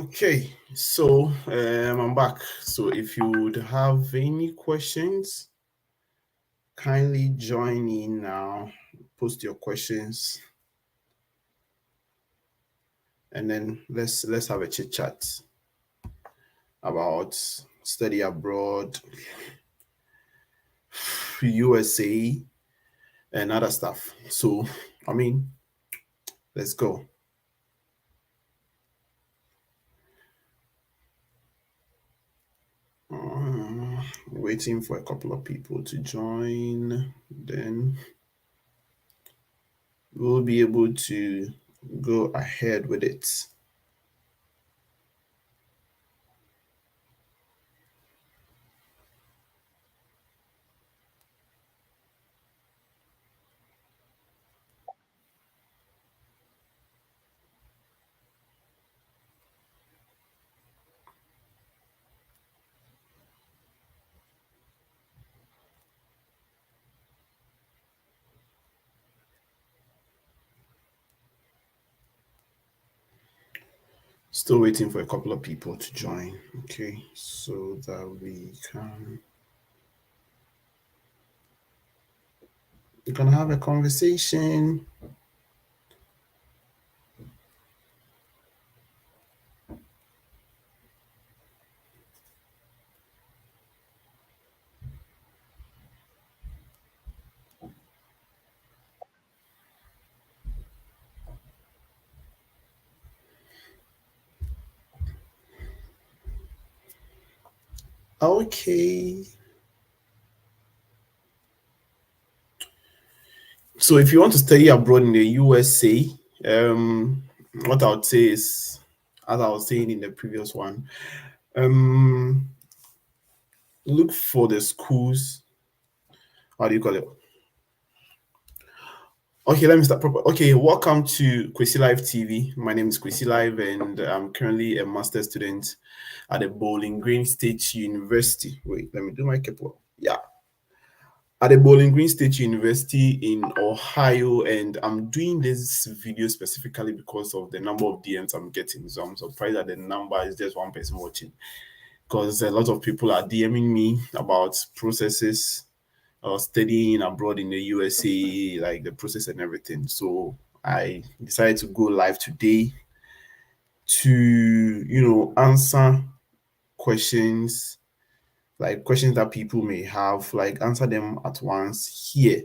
Okay, so I'm back. So if you would have any questions, kindly join in now. Post your questions, and then let's have a chit chat about study abroad, USA, and other stuff. So let's go. Waiting for a couple of people to join, then we'll be able to go ahead with it. Still waiting for a couple of people to join. Okay, so that we can have a conversation. Okay. So if you want to study abroad in the USA, what I would say is, as I was saying in the previous one, um, look for the schools. How do you call it? Okay, let me start proper. Okay, welcome to Kwesi Live TV. My name is Kwesi Live, and I'm currently a master's student at the Bowling Green State University. Wait, let me do my cap. Yeah, at the Bowling Green State University in Ohio, and I'm doing this video specifically because of the number of DMs I'm getting. So I'm surprised that the number is just one person watching, because a lot of people are DMing me about processes or studying abroad in the USA, like the process and everything. So I decided to go live today to answer questions, like questions that people may have, like answer them at once here.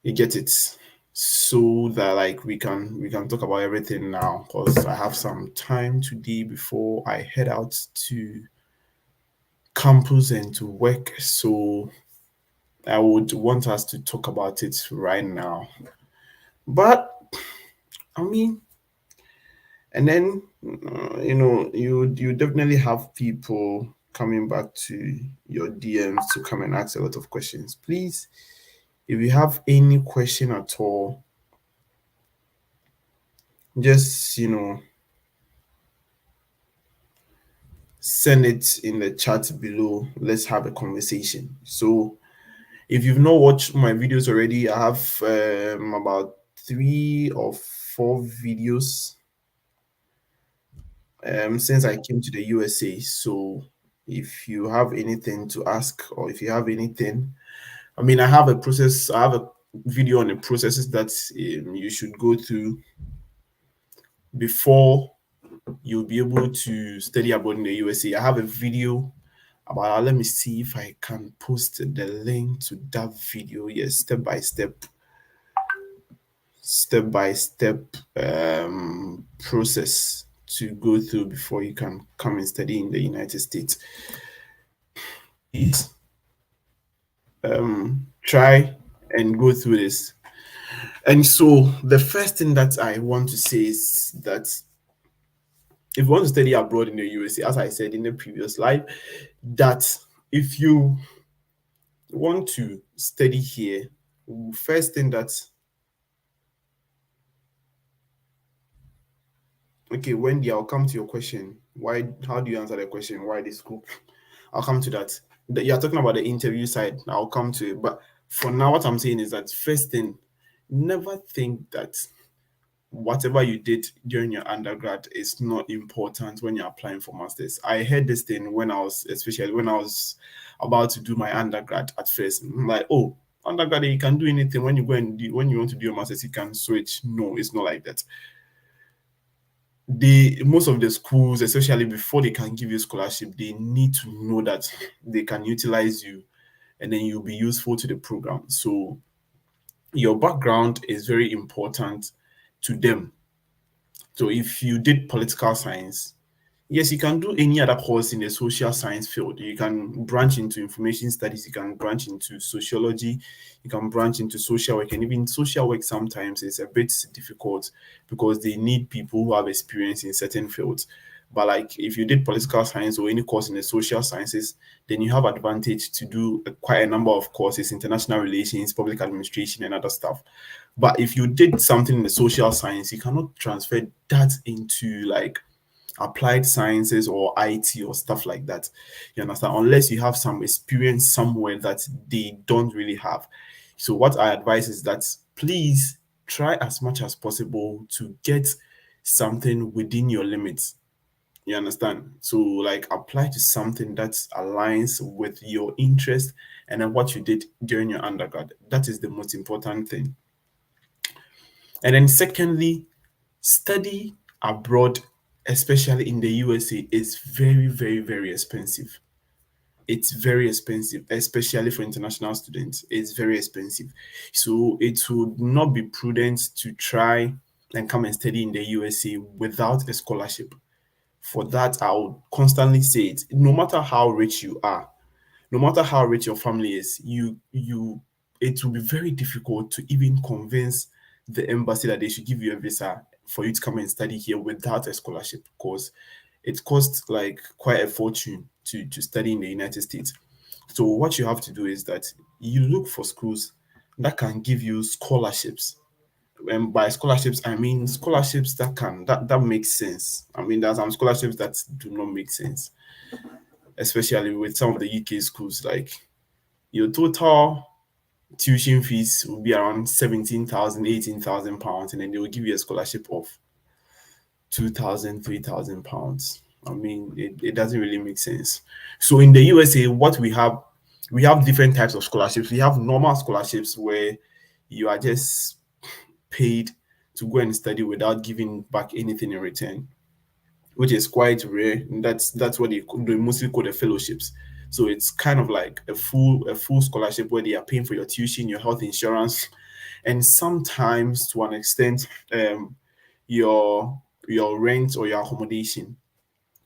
You get it? So that like we can talk about everything now, because I have some time today before I head out to campus and to work. So I would want us to talk about it right now. But I mean, and then you definitely have people coming back to your DMs to come and ask a lot of questions. Please, if you have any question at all, just send it in the chat below. Let's have a conversation. So if you've not watched my videos already, I have about 3 or 4 videos since I came to the USA. So if you have anything to ask, or if you have anything, I have a video on the processes that you should go through before you'll be able to study abroad in the USA. I have a video about, let me see if I can post the link to that video. Yes, step by step process to go through before you can come and study in the United States. Please try and go through this. And so the first thing that I want to say is that if you want to study abroad in the USA, as I said in the previous live, that if you want to study here, first thing that okay, Wendy, I'll come to your question. Why? How do you answer the question? Why this school? I'll come to that. You're talking about the interview side. I'll come to it. But for now, what I'm saying is that first thing, never think that whatever you did during your undergrad is not important when you're applying for masters. I heard this thing when I was, especially when I was about to do my undergrad at first. I'm like, oh, undergrad, you can do anything. When you go and do, when you want to do your masters, you can switch. No, it's not like that. Most of the schools, especially before they can give you scholarship, they need to know that they can utilize you and then you'll be useful to the program. So your background is very important to them. So if you did political science, yes, you can do any other course in the social science field. You can branch into information studies, you can branch into sociology, you can branch into social work, and even social work sometimes is a bit difficult because they need people who have experience in certain fields. But like if you did political science or any course in the social sciences, then you have advantage to do quite a number of courses, international relations, public administration, and other stuff. But if you did something in the social science, you cannot transfer that into like applied sciences or IT or stuff like that. You understand? Unless you have some experience somewhere that they don't really have. So, what I advise is that please try as much as possible to get something within your limits. You understand? So, like, apply to something that aligns with your interest and then what you did during your undergrad. That is the most important thing. And then, secondly, study abroad, especially in the USA, is very, very, very expensive. It's very expensive, especially for international students. It's very expensive. So it would not be prudent to try and come and study in the USA without a scholarship. For that, I would constantly say it. No matter how rich you are, no matter how rich your family is, it will be very difficult to even convince the embassy that they should give you a visa for you to come and study here without a scholarship because it costs like quite a fortune to study in the United States. So what you have to do is that you look for schools that can give you scholarships. And by scholarships, I mean scholarships that makes sense. I mean, there's some scholarships that do not make sense, especially with some of the UK schools. Like your total tuition fees will be around 17,000, 18,000 pounds, and then they will give you a scholarship of 2,000, 3,000 pounds. I mean, it doesn't really make sense. So in the USA, what we have different types of scholarships. We have normal scholarships where you are just paid to go and study without giving back anything in return, which is quite rare. And that's what they mostly call the fellowships. So it's kind of like a full scholarship where they are paying for your tuition, your health insurance, and sometimes to an extent, your rent or your accommodation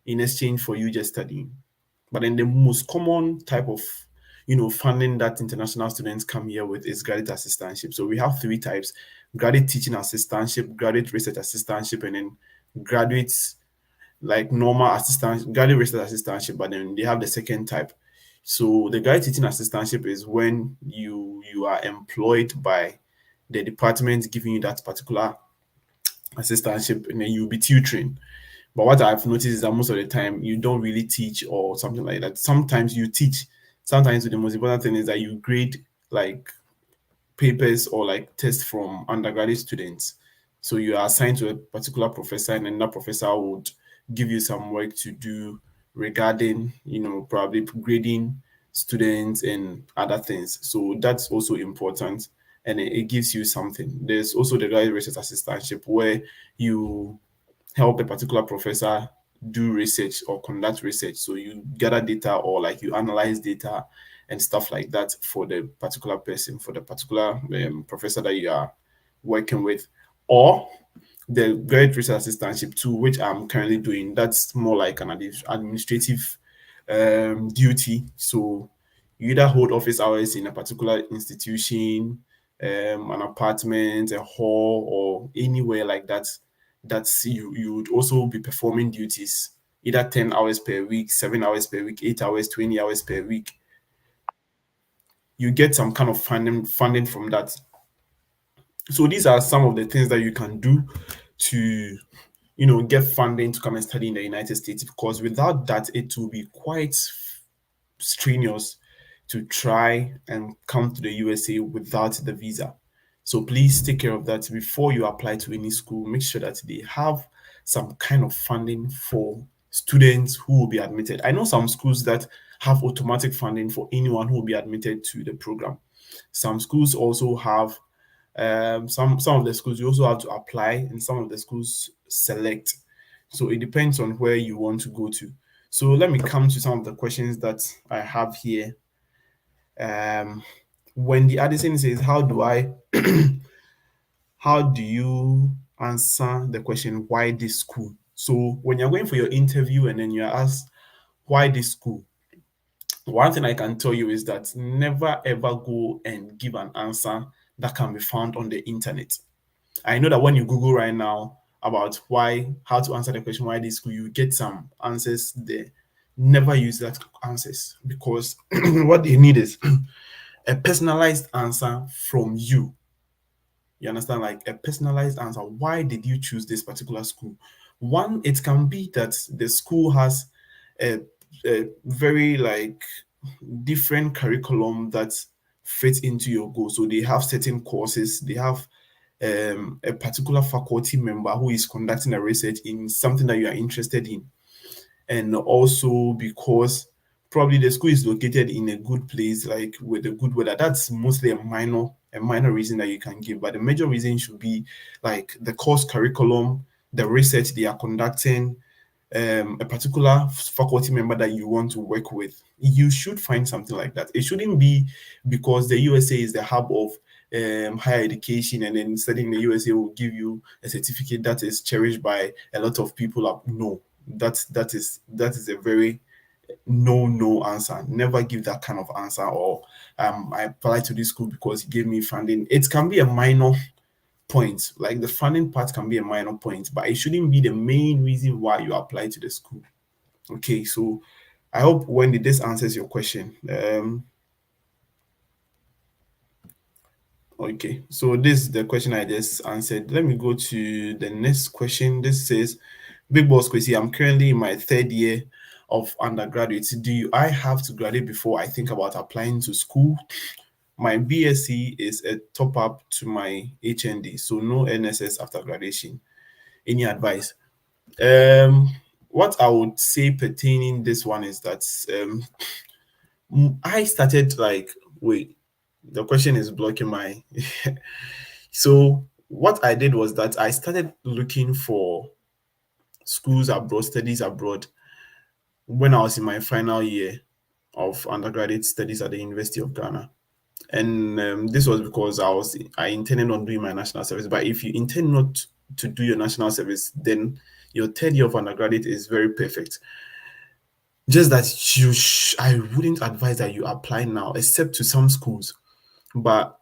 in exchange for you just studying. But then the most common type of funding that international students come here with is graduate assistantship. So we have three types: graduate teaching assistantship, graduate research assistantship, and then graduates like normal assistant, graduate research assistantship, but then they have the second type. So the graduate teaching assistantship is when you are employed by the department giving you that particular assistantship, and then you'll be tutoring. But what I've noticed is that most of the time you don't really teach or something like that. Sometimes you teach. Sometimes the most important thing is that you grade like papers or like tests from undergraduate students. So you are assigned to a particular professor, and then that professor would give you some work to do regarding, probably grading students and other things. So that's also important, and it gives you something. There's also the graduate research assistantship where you help a particular professor do research or conduct research. So you gather data or like you analyze data and stuff like that for the particular person, for the particular professor that you are working with. Or the graduate research assistantship too, which I'm currently doing. That's more like an administrative duty. So you either hold office hours in a particular institution, an apartment, a hall, or anywhere like that. That's you would also be performing duties either 10 hours per week, 7 hours per week, 8 hours, 20 hours per week. You get some kind of funding from that. So these are some of the things that you can do to get funding to come and study in the United States, because without that it will be quite strenuous to try and come to the USA without the visa. So please take care of that before you apply to any school. Make sure that they have some kind of funding for students who will be admitted. I know some schools that have automatic funding for anyone who will be admitted to the program. Some schools also have some of the schools you also have to apply, and some of the schools select. So it depends on where you want to go to. So let me come to some of the questions that I have here. Um, when the Addison says, how do you answer the question, why this school? So when you're going for your interview and then you're asked, why this school? One thing I can tell you is that never ever go and give an answer that can be found on the internet. I know that when you Google right now about how to answer the question, why this school, you get some answers there. Never use that answers, because what they need is a personalized answer from you. You understand? Like a personalized answer. Why did you choose this particular school? One, it can be that the school has a very like different curriculum that fits into your goal. So they have certain courses, they have a particular faculty member who is conducting a research in something that you are interested in, and also because probably the school is located in a good place, like with a good weather. That's mostly a minor reason that you can give, but the major reason should be like the course curriculum, the research they are conducting, a particular faculty member that you want to work with. You should find something like that. It shouldn't be because the USA is the hub of higher education, and then studying in the USA will give you a certificate that is cherished by a lot of people. No, that is a very no answer. Never give that kind of answer. Or I applied to this school because it gave me funding. It can be a minor point, like the funding part can be a minor point, but it shouldn't be the main reason why you apply to the school. Okay, so I hope Wendy this answers your question. Okay, so this is the question I just answered. Let me go to the next question. This says, Big Boss Kwesi, I'm currently in my third year of undergraduate. I have to graduate before I think about applying to school? My BSc is a top up to my HND, so no NSS after graduation. Any advice? What I would say pertaining this one is that I started like, wait, the question is blocking my. So what I did was that I started looking for schools abroad, studies abroad, when I was in my final year of undergraduate studies at the University of Ghana. And this was because I intended on doing my national service. But if you intend not to do your national service, then your third year of undergraduate is very perfect. Just that I wouldn't advise that you apply now, except to some schools. But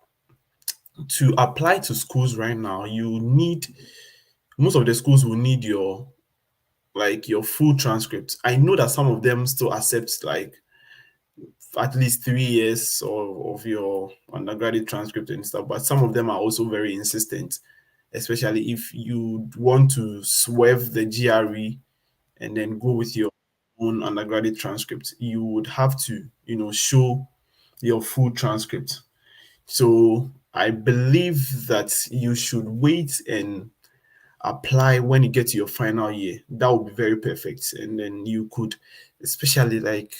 to apply to schools right now, most of the schools will need your full transcript. I know that some of them still accept like at least 3 years of your undergraduate transcript and stuff, but some of them are also very insistent, especially if you want to swerve the GRE and then go with your own undergraduate transcript. You would have to, show your full transcript. So I believe that you should wait and apply when you get to your final year. That would be very perfect. And then you could, especially like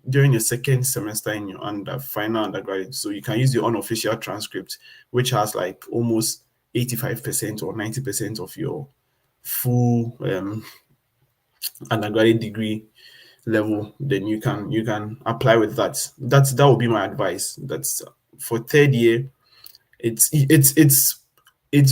during your second semester in your final undergraduate, so you can use your unofficial transcript, which has like almost 85% or 90% of your full undergraduate degree level. Then you can apply with that. That would be my advice. That's for third year. It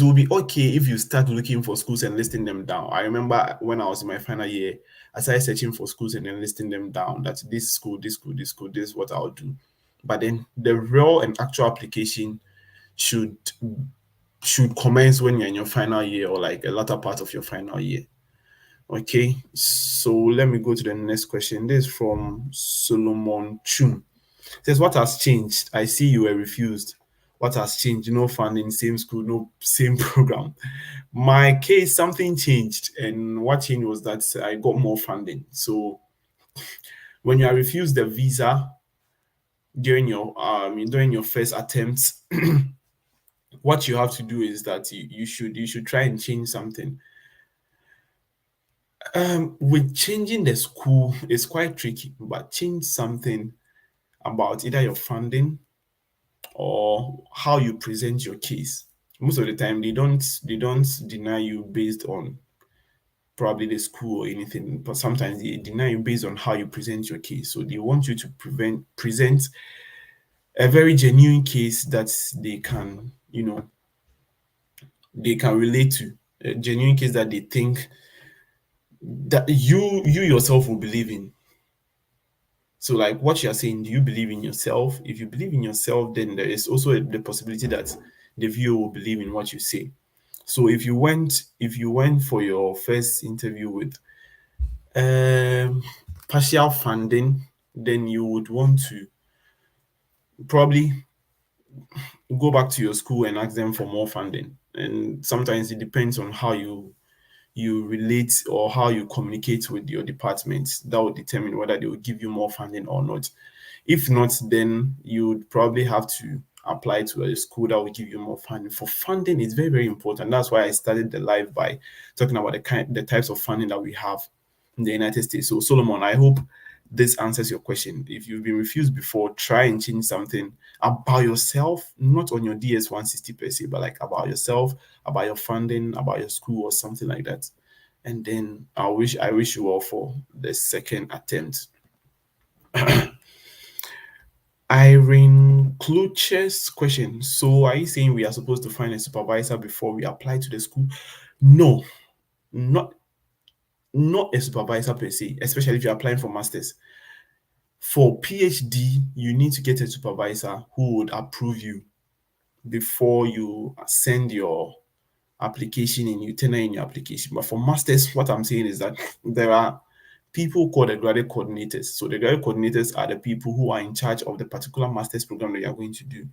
will be okay if you start looking for schools and listing them down. I remember when I was in my final year, I started searching for schools and then listing them down. That this school, this school, this school, this is what I'll do. But then the real and actual application should should commence when you're in your final year or like a latter part of your final year. Okay, so let me go to the next question. This is from Solomon Chum. It says, what has changed? I see you were refused. What has changed? No funding, same school, no same program. My case, something changed, and what changed was that I got more funding. So when you are refused the visa during your first attempt, what you have to do is that you should try and change something. With changing the school, it's quite tricky, but change something about either your funding or how you present your case. Most of the time, they don't deny you based on probably the school or anything, but sometimes they deny you based on how you present your case. So they want you to present a very genuine case that they can, they can relate to, a genuine case that they think that you yourself will believe in. So, like what you're saying, do you believe in yourself? If you believe in yourself, then there is also the possibility that the viewer will believe in what you say. So, if you went for your first interview with um, partial funding, then you would want to probably go back to your school and ask them for more funding. And sometimes it depends on how you relate or how you communicate with your department. That will determine whether they will give you more funding or not. If not, then you would probably have to apply to a school that will give you more funding. For funding, it's very, very important. That's why I started the live by talking about the types of funding that we have in the United States. So Solomon, I hope this answers your question. If you've been refused before, try and change something about yourself, not on your DS 160 per se, but like about yourself, about your funding, about your school or something like that. And then I wish you all for the second attempt. Irene Kluche's question. So are you saying we are supposed to find a supervisor before we apply to the school? No, not not a supervisor per se, especially if you're applying for masters. For PhD, you need to get a supervisor who would approve you before you send your application and you tender in your application. But for masters, what I'm saying is that there are people called the graduate coordinators. So the graduate coordinators are the people who are in charge of the particular master's program that you are going to do.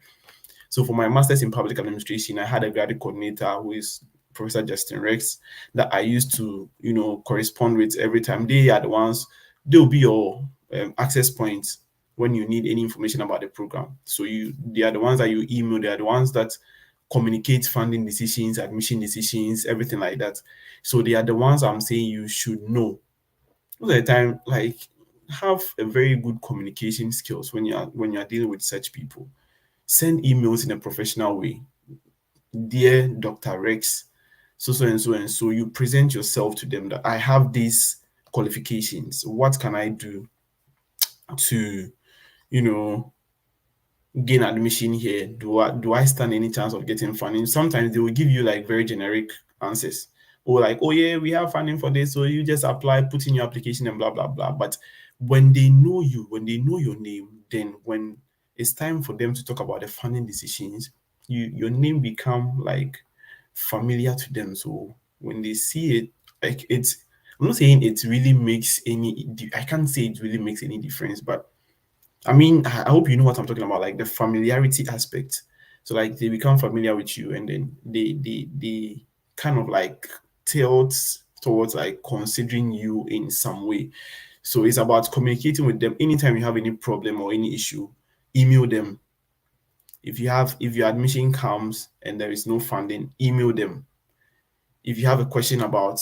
So for my master's in public administration, I had a graduate coordinator who is Professor Justin Rex that I used to, correspond with every time. They are the ones, they'll be your access points when you need any information about the program. So they are the ones that you email, they are the ones that communicate funding decisions, admission decisions, everything like that. So they are the ones I'm saying you should know. Most of the time, like have a very good communication skills when you're dealing with such people. Send emails in a professional way. Dear Dr. Rex, so so and so and so, you present yourself to them that I have these qualifications. What can I do to, you know, gain admission here? Do I stand any chance of getting funding? Sometimes they will give you like very generic answers. Or like, oh yeah, we have funding for this, so you just apply, put in your application and blah blah blah. But when they know you, when they know your name, then when it's time for them to talk about the funding decisions, your name become like familiar to them. So when they see it, like I'm not saying it really makes I can't say it really makes any difference, but I mean, I hope you know what I'm talking about, like the familiarity aspect. So like they become familiar with you, and then they kind of like tilt towards like considering you in some way. So it's about communicating with them. Anytime you have any problem or any issue, email them. If your admission comes and there is no funding, email them. If you have a question about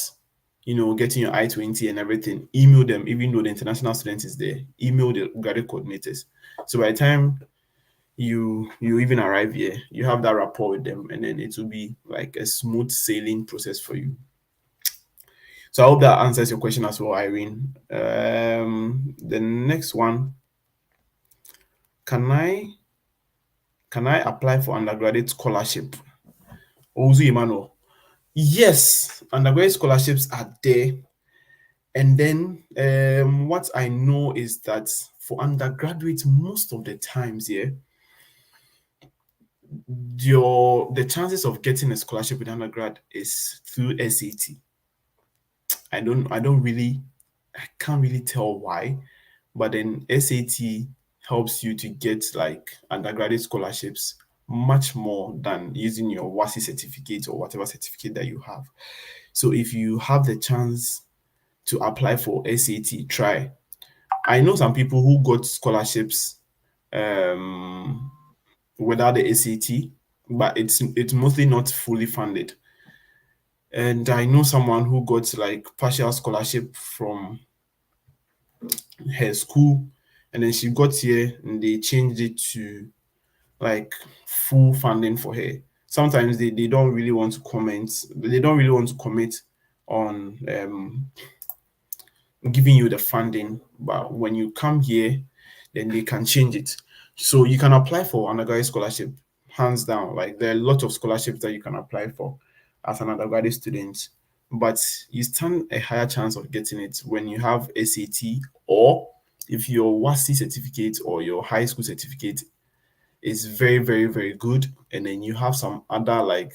getting your I-20 and everything, email them. Even though the international student is there, email the graduate coordinators. So by the time you even arrive here, you have that rapport with them, and then it will be like a smooth sailing process for you. So I hope that answers your question as well, Irene. The next one, can I apply for undergraduate scholarship? Ozu Emmanuel. Yes, undergraduate scholarships are there. And then what I know is that for undergraduates, most of the times, yeah, the chances of getting a scholarship with undergrad is through SAT. I can't really tell why, but then SAT helps you to get like undergraduate scholarships much more than using your Wassce certificate or whatever certificate that you have. So if you have the chance to apply for SAT, try. I know some people who got scholarships without the SAT. but it's mostly not fully funded. And I know someone who got like partial scholarship from her school, and then she got here and they changed it to like full funding for her. Sometimes they don't really want to comment, they don't really want to commit on giving you the funding, but when you come here, then they can change it. So you can apply for undergraduate scholarship, hands down. Like there are a lot of scholarships that you can apply for as an undergraduate student, but you stand a higher chance of getting it when you have SAT, or if your Wassce certificate or your high school certificate is very, very, very good, and then you have some other like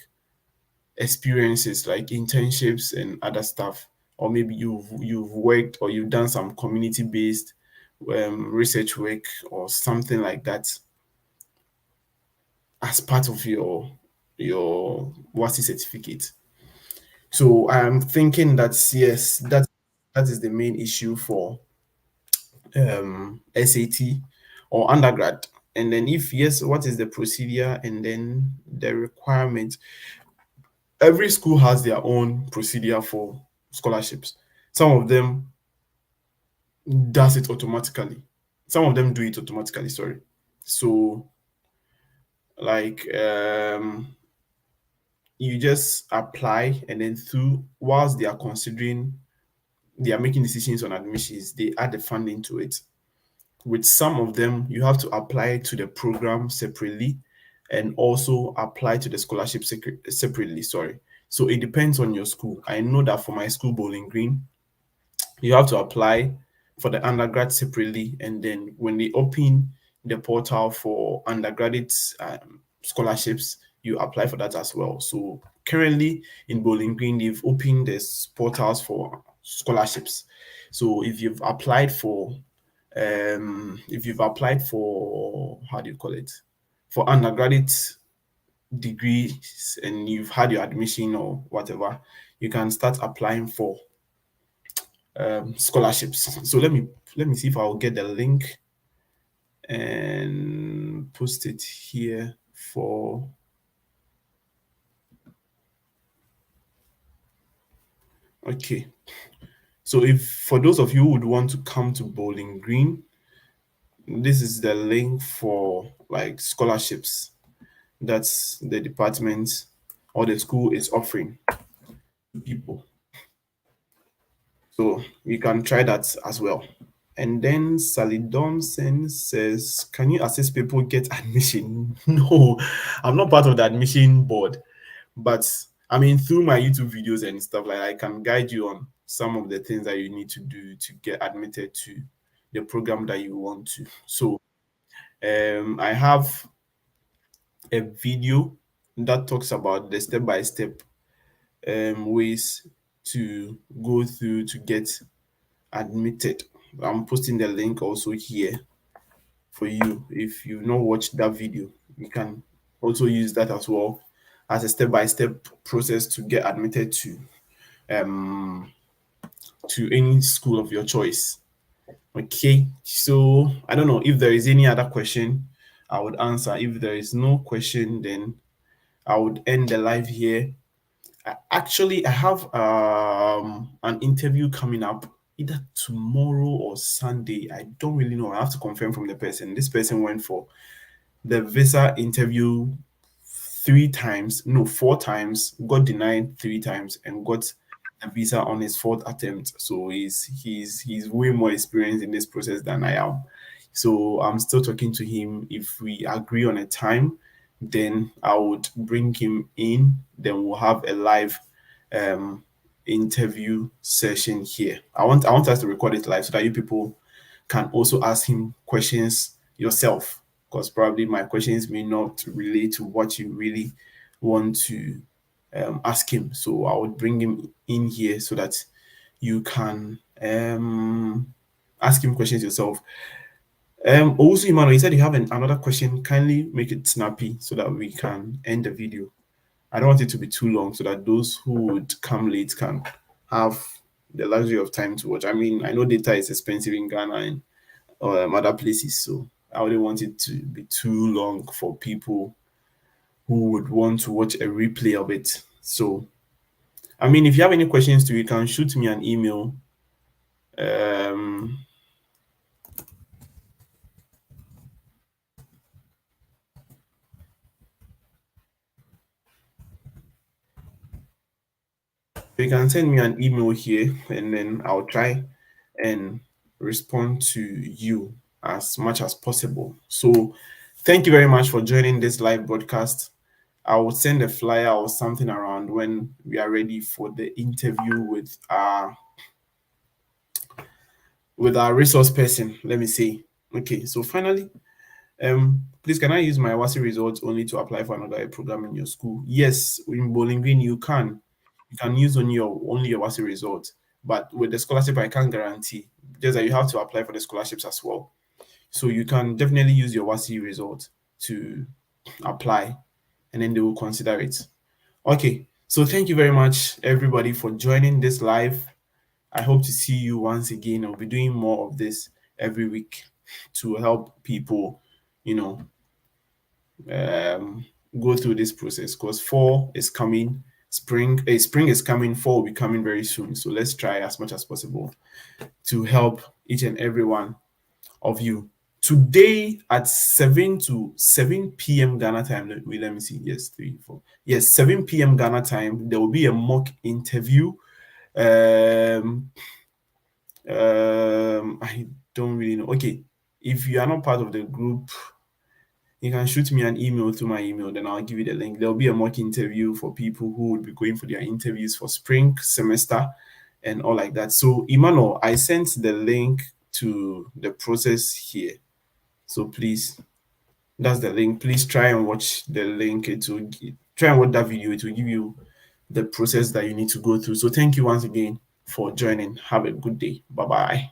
experiences like internships and other stuff, or maybe you've worked or you've done some community based research work or something like that as part of your WASI certificate. So I'm thinking that yes, that is the main issue for SAT or undergrad. And then if yes, what is the procedure and then the requirement? Every school has their own procedure for scholarships. Some of them does it automatically. Some of them do it automatically, sorry. So like you just apply, and then through whilst they are considering, they are making decisions on admissions, they add the funding to it. With some of them, you have to apply to the program separately and also apply to the scholarship separately. Sorry. So it depends on your school. I know that for my school, Bowling Green, you have to apply for the undergrad separately, and then when they open the portal for undergraduate scholarships, you apply for that as well. So currently in Bowling Green, they've opened this portals for scholarships. So if you've applied for, how do you call it, for undergraduate degrees and you've had your admission or whatever, you can start applying for scholarships. So let me see if I'll get the link and post it here for. Okay. So if for those of you who would want to come to Bowling Green, this is the link for like scholarships that's the department or the school is offering to people. So you can try that as well. And then Sally Thompson says, can you assist people get admission? No, I'm not part of the admission board. But I mean, through my YouTube videos and stuff, like I can guide you on some of the things that you need to do to get admitted to the program that you want to. So I have a video that talks about the step-by-step ways to go through to get admitted. I'm posting the link also here for you. If you've not watched that video, you can also use that as well as a step-by-step process to get admitted um to any school of your choice. Okay, so I don't know if there is any other question I would answer. If there is no question, then I would end the live here. Actually, I have an interview coming up either tomorrow or Sunday. I don't really know. I have to confirm from the person. This person went for the visa interview 3 times, no, 4 times, got denied 3 times, and got a visa on his fourth attempt. So he's way more experienced in this process than I am. So I'm still talking to him. If we agree on a time, then I would bring him in. Then we'll have a live um interview session here. I want us to record it live so that you people can also ask him questions yourself, because probably my questions may not relate to what you really want to ask him. So I would bring him in here so that you can ask him questions yourself. Also, Emmanuel, you said you have another question. Kindly make it snappy so that we can end the video. I don't want it to be too long so that those who would come late can have the luxury of time to watch. I mean, I know data is expensive in Ghana and other places, so I wouldn't want it to be too long for people who would want to watch a replay of it. So, I mean, if you have any questions too, you can shoot me an email. Um, you can send me an email here, and then I'll try and respond to you as much as possible. So, thank you very much for joining this live broadcast. I will send a flyer or something around when we are ready for the interview with our resource person. Let me see. Okay, so finally, please can I use my Wassce results only to apply for another program in your school? Yes, in Bowling Green you can. You can use only your Wassce results, but with the scholarship I can't guarantee. Just that you have to apply for the scholarships as well. So you can definitely use your Wassce result to apply, and then they will consider it. Okay, so thank you very much, everybody, for joining this live. I hope to see you once again. I'll be doing more of this every week to help people, you know, um, go through this process because fall is coming, spring is coming, fall will be coming very soon. So let's try as much as possible to help each and every one of you. Today at 7 p.m. Ghana time, let me see. Yes, 3, 4. Yes, 7 p.m. Ghana time, there will be a mock interview. Um, I don't really know. Okay, if you are not part of the group, you can shoot me an email through my email, then I'll give you the link. There'll be a mock interview for people who would be going for their interviews for spring semester and all like that. So, Emmanuel, I sent the link to the process here. So please, that's the link. Please try and watch the link. Try and watch that video. It will give you the process that you need to go through. So thank you once again for joining. Have a good day. Bye bye.